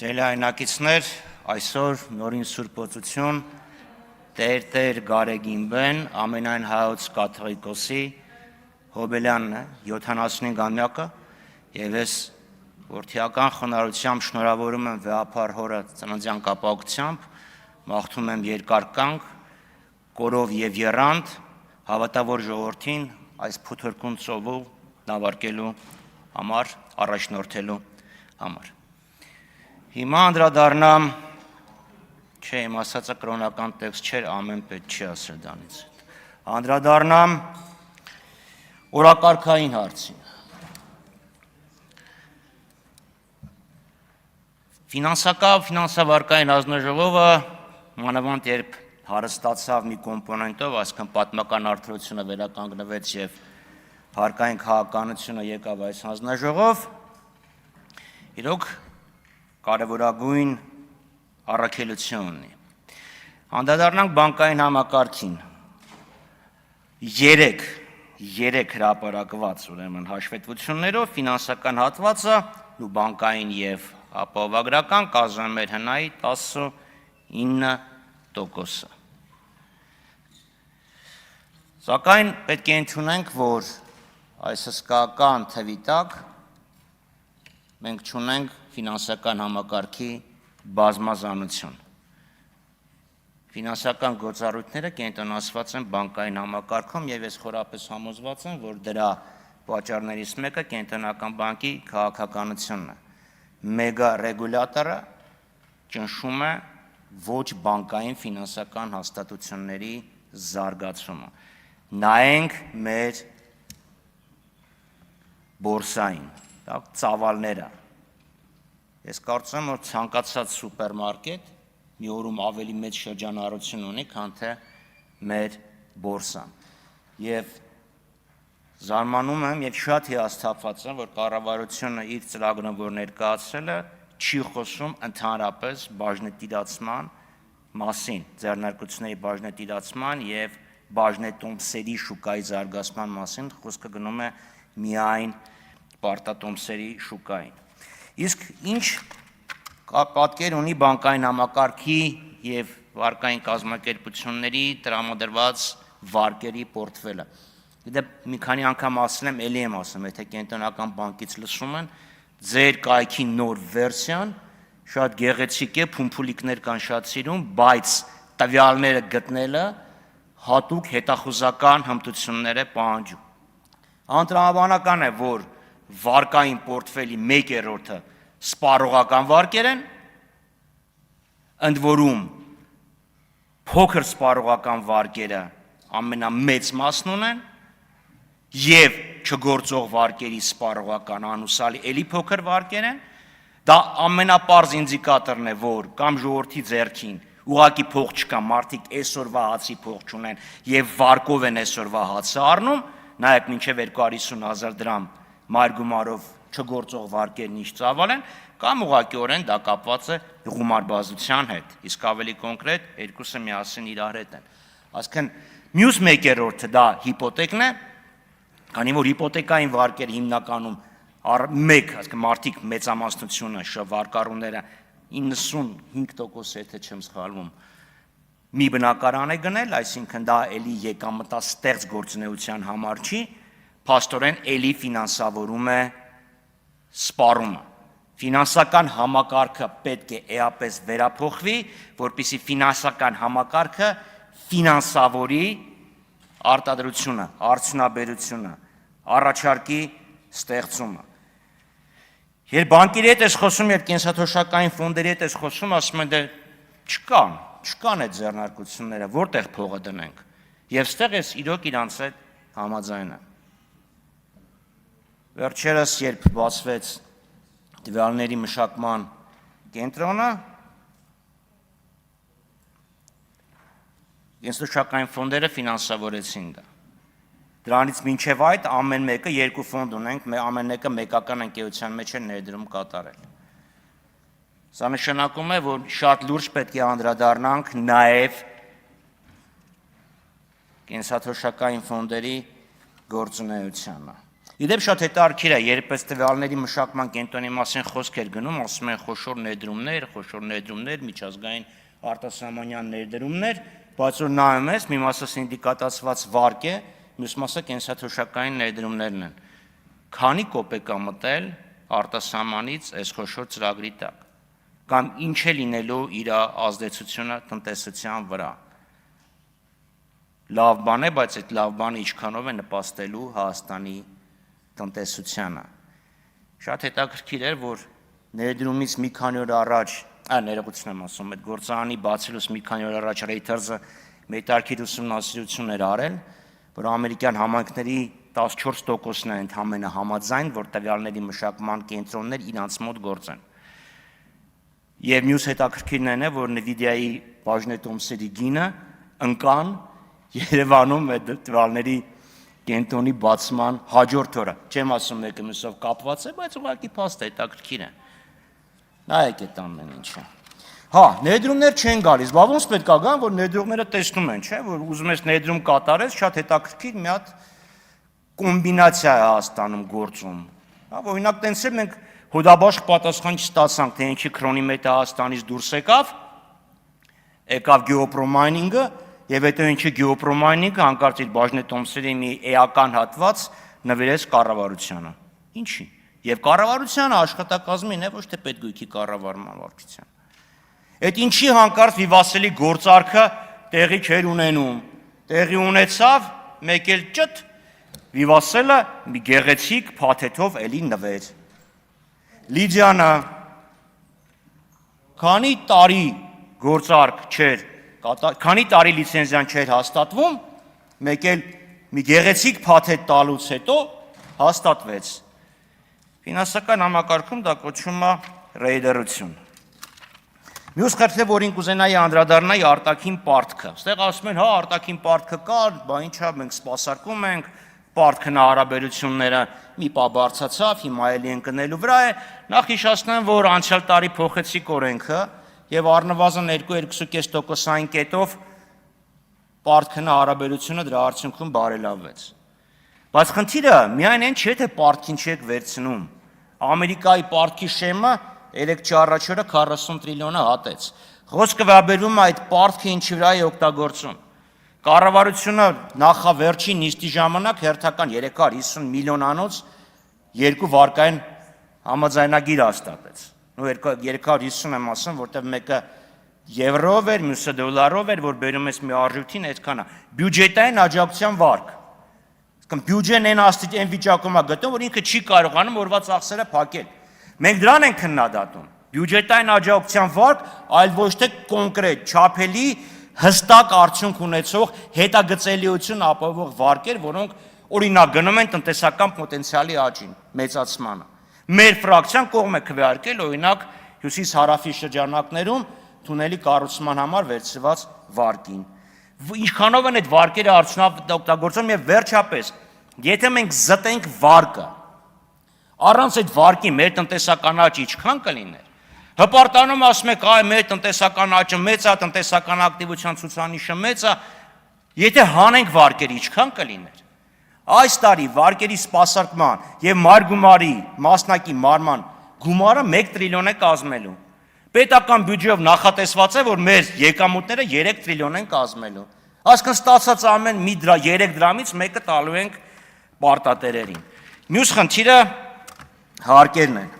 Սիրելի հայրենակիցներ, այսօր նորին սուրբոցություն Տեր Գարեգինբեն ամենայն հայոց կաթողիկոսի Հոբելյանն է 75-ամյակը եւ ես որդիական խոնարհությամբ շնորհավորում եմ վեհապար հորը ծննդյան կապակցությամբ, մաղթում եմ երկար կյանք, կորով եւ եռանդ հավատավոր ժողովրդին այս փոթորկուն ծովու նավարկելու համար, առաջնորդելու համար։ Հիմա անդրադառնամ, չէ, իմ ասածը կրոնական տեքստ չէր, ամեն պետք չի ասել դրանից հետ։ Անդրադառնամ օրակարգային հարցին։ Ֆինանսավարկային հանձնաժողովը մանավանդ երբ հարստացավ մի կոմպոնենտով, այսինքն պատմական արդարությունը վերականգնվեց եւ հարկային քաղաքականությունը եկավ այս հանձնաժողով, իրոք կարևորագույն առաքելություն ունի։ Անդրադառնանք բանկային համակարգին։ Երեք հրապարակված ուրեմն հաշվետվություններով ֆինանսական հատվածը ու բանկային եւ ապահովագրական կազմում էր հնայի 19%-ը։ Սակայն պետք է ընդունենք, որ այս հսկայական թվի տակ մենք չունենք ֆինանսական համակարգի բազմազանություն։ Ֆինանսական գործառույթները կենտրոնացված են բանկային համակարգում եւ ես խորապես համոզված եմ, որ դրա պատճառներից մեկը կենտրոնական բանկի քաղաքականությունն է։ Մեգա ռեգուլյատորը ճնշում է ոչ բանկային ֆինանսական հաստատությունների զարգացումը։ Նայենք մեր բորսային, ծավալները։ Ես կարծում եմ, որ ցանկացած սուպերմարկետ մի օրում ավելի մեծ շրջանառություն ունի, քան թե մեր բորսան։ Եվ զարմանում եմ եւ շատ հիասթափված եմ, որ կառավարությունը իր ծրագրում, որ ներկայացրել է, չի խոսում ընդհանրապես բաժնետիրացման մասին, ձեռնարկությունների բաժնետիրացման եւ բաժնետոմսերի շուկայի զարգացման մասին, խոսքը գնում է միայն պարտատոմսերի շուկային։ Իսկ ինչ պատկեր ունի բանկային համակարգի եւ վարկային կազմակերպությունների տրամադրված վարկերի պորտֆելը։ Դե մի քանի անգամ ասել եմ, ելի եմ ասում, եթե կենտրոնական բանկից լսում են, ձեր կայքի նոր վերսիան շատ գեղեցիկ է, փումփուլիկներ կան շատ սիրուն, բայց տվյալները գտնելը հատուկ հետախուզական հմտություններ է պահանջում։ Անտրամաբանական է, որ վարկային պորտֆելի 1/3-ը սպառողական վարկեր են, ընդ որում փոքր սպառողական վարկերը ամենամեծ մասն ունեն եւ չգործող վարկերի սպառողական անուսալի էլի փոքր վարկեր են, դա ամենապարզ ինդիկատորն է, որ կամ ժողովրդի ձեռքին ուղղակի փող չկա, մարդիկ այսօրվա հացի փող չունեն եւ վարկով են այսօրվա հացը առնում, նայեք մինչեւ 250,000 դրամ մայր գումարով չգործող վարկերն ինչ ծավալ են, կամ ուղղակիորեն դա կապված է գումարբազության հետ, իսկ ավելի կոնկրետ երկուսը միասին իրար հետ են։ Այսինքն մյուս 1/3-ը դա հիպոթեկն է, քանի որ հիպոթեկային վարկերը հիմնականում այսինքն մարդիկ մեծամասնությունը վարկառուները 95%, եթե չեմ սխալվում, մի բնակարան է գնել, այսինքն դա էլի եկամտաստեղծ գործունեության համար չի, փաստորեն էլի ֆինանսավորում է սպառումը։ Ֆինանսական համակարգը պետք է էապես վերափոխվի, որպեսզի ֆինանսական համակարգը ֆինանսավորի արտադրությունը, արդյունաբերությունը, առաջարկի ստեղծումը։ Երբ բանկերի հետ ես խոսում եւ կենսաթոշակային ֆոնդերի հետ ես խոսում, ասում են դե չկան այդ ձեռնարկությունները, որտեղ փողը դնենք։ Եվ ստեղ ես իրոք իրանց հետ համաձայն եմ։ Վերջերս երբ բացվեց տվյալների մշակման կենտրոնը, կենսաթոշակային ֆոնդերը ֆինանսավորեցին դա։ Դրանից մինչև այդ ամեն մեկը երկու ֆոնդ ունենք, ամեն մեկը մեկական ընկերության մեջ է ներդրում կատարել։ Սա նշանակում է, որ շատ լուրջ պետք է անդրադառնանք նաև կենսաթոշակային ֆոնդերի գործունեությանը։ Իդեպ շատ հետաքրքիր է, երբ այս տվյալների մշակման կենտրոնի մասին խոսք էր գնում, ասում են խոշոր ներդրումներ, միջազգային արտասահմանյան ներդրումներ, բայց որ նայում ես, մի մասը սինդիկատացված վարկ է, մյուս մասը կենսաթոշակային ներդրումներն են։ Քանի կոպեկ է մտել արտասահմանից այս խոշոր ծրագրի տակ, կամ ինչ է լինելու իր ազդեցությունը տնտեսության վրա։ Լավ բան է, բայց այդ լավ բանը ինչքանով է նպաստելու Հայաստանի տնտեսությանը։ Շատ հետաքրքիր էր, որ ներդրումից մի քանի օր առաջ, ներողություն եմ ասում, այդ գործարանի բացելուց մի քանի օր առաջ Reuters-ը մետաքրքիր ուսումնասիրություն էր արել, որ ամերիկյան համայնքների 14%-ն են ընդամենը համաձայն, որ տվյալների մշակման կենտրոններ իրանց մոտ գործեն։ Եվ մյուս հետաքրքիրն այն է, որ Nvidia-ի բաժնետոմսերի գինը ընկան Երևանում այդ տվյալների կենտրոնի բացման հաջորդ օրը, չեմ ասում մեկը մյուսով կապված է, բայց ուղղակի փաստ է, հետաքրքիր է։ Նայեք այդ ամեն ինչը։ Հա, ներդրումներ չեն գալիս, բա ոնց պետք է գան, որ ներդրողները տեսնում են, չէ՞, որ ուզում ես ներդրում կատարես, շատ հետաքրքիր մի հատ կոմբինացիա է Հայաստանում գործում։ Հա, օրինակ տենց է մենք հոդաբաշխ պատասխան չստացանք, թե ինչի քրոնիմետրը Հայաստանից դուրս եկավ գեոպրոմայնինգը, եւ հետո ինչի գեոպրոմայնինգը հանկարծ իր բաժնետոմսերի մի էական հատված նվիրեց կառավարությանը։ Ինչի։ Եվ կառավարությանը աշխատակազմին է, ոչ թե պետգույքի կառավարման վարչության։ Այդ ինչի հանկարծ վիվասելի գործարքը տեղի չէր ունենում։ Տեղի ունեցավ, մեկ էլ ճտ վիվասելը մի գեղեցիկ փաթեթով էլի նվեր։ Լիդիանը քանի տարի գործարք չէր, քանի տարի լիցենզիան չէր հաստատվում, մեկ էլ մի գեղեցիկ փաթեթ տալուց հետո հաստատվեց։ Ֆինանսական համակարգում դա կոչվում է ռեյդերություն։ Մյուս խնդիրը, որին կուզենայի անդրադառնալ, արտաքին պարտքը։ Այստեղ ասում են, հա, արտաքին պարտքը կար, բա ինչա, մենք սպասարկում ենք, պարտքն հարաբերությունները մի պա բարձացավ, հիմա էլի ընկնելու վրա է։ Նախ հիշեցնեմ, որ անցյալ տարի փոխեցիք օրենքը եւ առնվազն 2-2.5%-ային կետով պարտքն հարաբերությունը դրա արդյունքում բարելավվեց։ Բայց խնդիրը միայն այն չէ, թե պարտքին չեք վերցնում։ Ամերիկայի պարտքի շեմը 3 առաջ օրը 40 տրիլիոնը հատեց։ Խոսքը վերաբերում է այդ պարտքը ինչի վրա է օգտագործում։ Կառավարությունը նախավերջին նիստի ժամանակ հերթական 350 միլիոնանոց 2 վարկային համաձայնագիր հաստատեց։ Ու 350 եմ ասում, որտեղ մեկը եվրով էր, մյուսը դոլարով էր, որ բերում ես մի արժույթին, այդքան է։ Բյուջետային աջակցության վարկ։ Կամ բյուջեն այն վիճակում է գտնում, որ ինքը չի կարողանում օրվա ծախսերը փակել։ Մենք դրան ենք քննադատում։ Բյուջետային աջակցության վարկ, այլ ոչ թե կոնկրետ, չափելի, հստակ արդյունք ունեցող հետագծելիություն ապահովող վարկեր, որոնք օրինակ գնում են տնտեսական պոտենցիալի աճին, մեծացմանը։ Մեր ֆրակցիան կողմ է քվեարկել օրինակ հյուսիս-հարավի շրջանակներում թունելի կառուցման համար վերցված վարկին։ Ինչքանով են այդ վարկերը արդյունավետ օգտագործում եւ վերջապես, եթե մենք զտենք վարկը, առանց այդ վարկի մեր տնտեսական աճը ինչքան կլիներ։ Հպարտանում ասում եք, այ մեր տնտեսական աճը մեծ է, տնտեսական ակտիվության ցուցանիշը մեծ է, եթե հանենք վարկերը ինչքան կլիներ։ Այս տարի վարկերի սպասարկման եւ մարգումարի մասնակի մարման գումարը 1 տրիլիոն է կազմելու։ Պետական բյուջեով նախատեսված է, որ մեր եկամուտները 3 տրիլիոն են կազմելու։ Այսինքն ստացած ամեն մի 3 դրամից մեկը տալու ենք պարտատերերին։ Մյուս խնդիրը հարկերն են։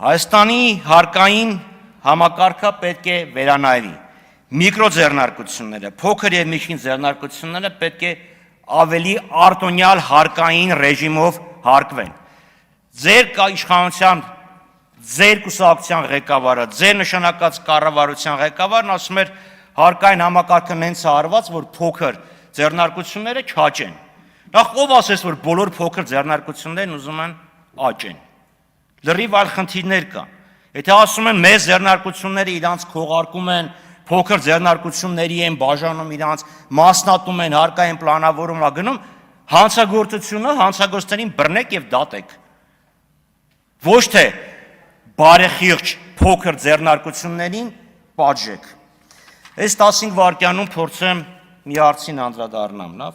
Հայաստանի հարկային համակարգը պետք է վերանայվի։ Միկրոձեռնարկությունները, փոքր եւ միջին ձեռնարկությունները պետք է ավելի արտոնյալ հարկային ռեժիմով հարկվեն։ Ձեր իշխանության, ձեր կուսակցության ղեկավարը, ձեր նշանակած կառավարության ղեկավարն ասում էր հարկային համակարգը նենց է արված, որ փոքր ձեռնարկությունները չաճեն։ Նախ ով ասես, որ բոլոր փոքր ձեռնարկություններն ուզում են աճեն։ Լրիվ այլ խնդիրներ կան։ Եթե ասում են մեծ ձեռնարկությունները իրանց քողարկում են, փոքր ձեռնարկությունների են բաժանում իրանց, մասնատում են, հարկային պլանավորում ա գնում, հանցագործությունը հանցագործներին բռնեք եւ դատեք։ Ոչ թե բարեխիղճ փոքր ձեռնարկություններին պատժեք։ Այս 15 վայրկյանում փորձեմ մի հարցին անդրադառնամ, լավ։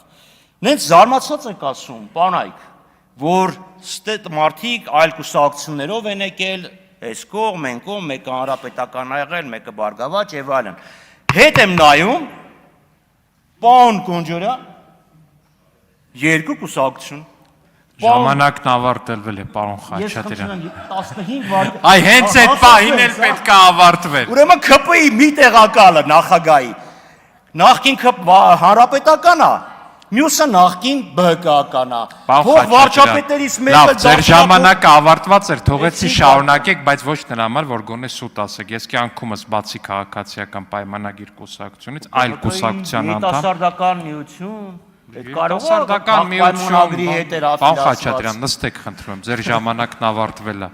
Նենց զարմացած եք ասում, բանայք, որ ստետ մարդիկ այլ կուսակցություններով են եկել, այս կողմ, են կողմ, մեկը հանրապետական ա եղել, մեկը Բարգավաճ եւ այլն։ Հետ եմ նայում, պարոն Գոնջորյան, երկու կուսակցություն։ Ժամանակն ավարտվել է, պարոն Ես Խաչատրյան։ խնդրում եմ 15 վայր։ Այ հենց այդ պահին էլ պետք է ավարտվեր։ Ուրեմն ԿՊ-ի մի տեղակալը նախագահի, նախկին հանրապետական է, մյուսը նախկին ԲՀԿ-ական է։ Թող վարչապետերից մեկը Լավ, ձեր ժամանակը ավարտված էր, թողեցի շարունակեք, բայց ոչ նրա համար, որ գոնե սուտ ասեք։ Ես կյանքումս բացի քաղաքացիական պայմանագիր կուսակցությունից, այլ կուսակցության անդամ։ Երիտասարդական միություն, այդ կարող է Սարդական միություն, պայմանագրի հետ էր պարոն Խաչատրյան, նստեք խնդրում եմ, ձեր ժամանակն ավարտվել է։